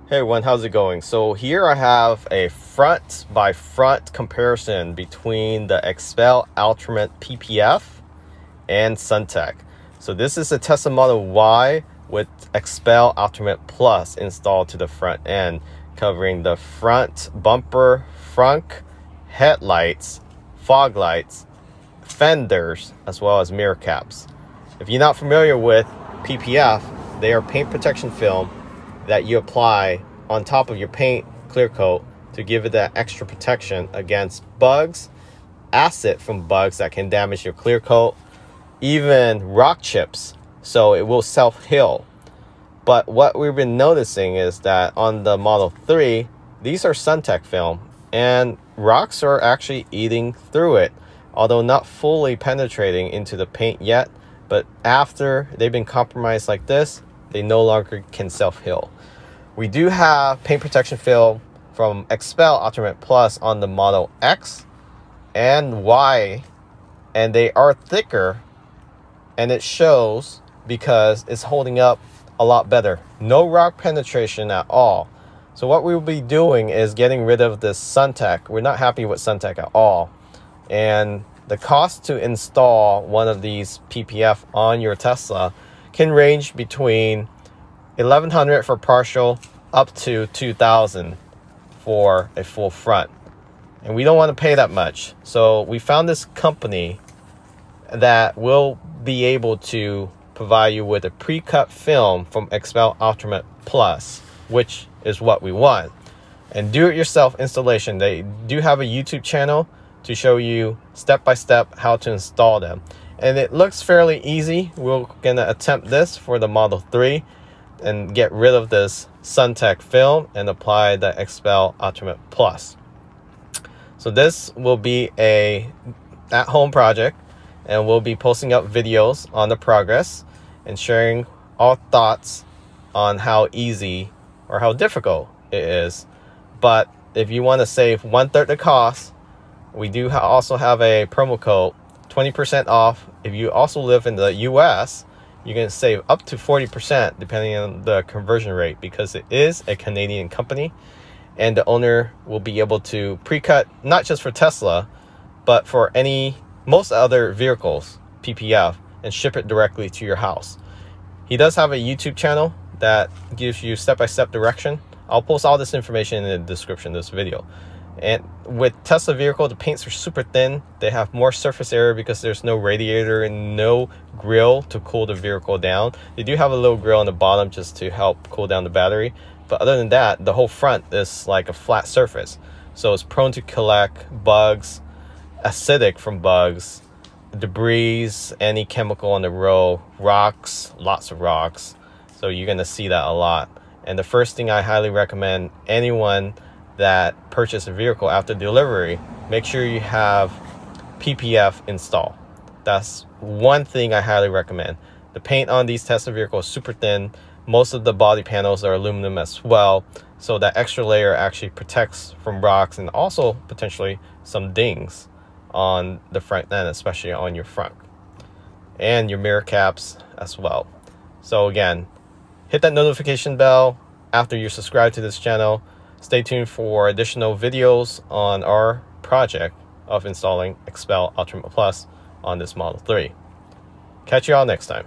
Hey everyone, how's it going? So here I have a front by front comparison between the Expel Ultimate PPF and Suntech. So this is a Tesla Model Y with Expel Ultimate Plus installed to the front end, covering the front bumper, front headlights, fog lights, fenders, as well as mirror caps. If you're not familiar with PPF, they are paint protection film that you apply on top of your paint clear coat to give it that extra protection against bugs, acid from bugs that can damage your clear coat, even rock chips, so it will self-heal. But what we've been noticing is that on the Model 3, these are Suntech film, and rocks are actually eating through it, although not fully penetrating into the paint yet. But after they've been compromised like this, they no longer can self-heal. We do have paint protection film from Expel Ultimate Plus on the Model X and Y, and they are thicker, and it shows because it's holding up a lot better. No rock penetration at all. So what we will be doing is getting rid of this Suntech. We're not happy with Suntech at all. And the cost to install one of these PPF on your Tesla can range between $1,100 for partial up to $2,000 for a full front. And we don't want to pay that much. So we found this company that will be able to provide you with a pre-cut film from Expel Ultimate Plus, which is what we want. And do-it-yourself installation. They do have a YouTube channel to show you step-by-step how to install them. And it looks fairly easy. We're going to attempt this for the Model 3 and get rid of this Suntech film and apply the Expel Ultimate Plus. So this will be a at-home project, and we'll be posting up videos on the progress and sharing our thoughts on how easy or how difficult it is. But if you want to save 1/3 the cost, we do also have a promo code, 20% off. If you also live in the US, you can save up to 40% depending on the conversion rate, because it is a Canadian company, and the owner will be able to pre-cut not just for Tesla, but for most other vehicles, PPF, and ship it directly to your house. He does have a YouTube channel that gives you step-by-step direction. I'll post all this information in the description of this video. And with Tesla vehicle, the paints are super thin. They have more surface area because there's no radiator and no grill to cool the vehicle down. They do have a little grill on the bottom just to help cool down the battery. But other than that, the whole front is like a flat surface. So it's prone to collect bugs, acidic from bugs, debris, any chemical on the road, rocks, lots of rocks. So you're going to see that a lot. And the first thing I highly recommend anyone that purchase a vehicle after delivery, make sure you have PPF installed. That's one thing I highly recommend. The paint on these Tesla vehicles is super thin. Most of the body panels are aluminum as well, so that extra layer actually protects from rocks and also potentially some dings on the front end, especially on your front and your mirror caps as well. So again, hit that notification bell after you subscribe to this channel. Stay tuned for additional videos on our project of installing Expel Ultimate Plus on this Model 3. Catch you all next time.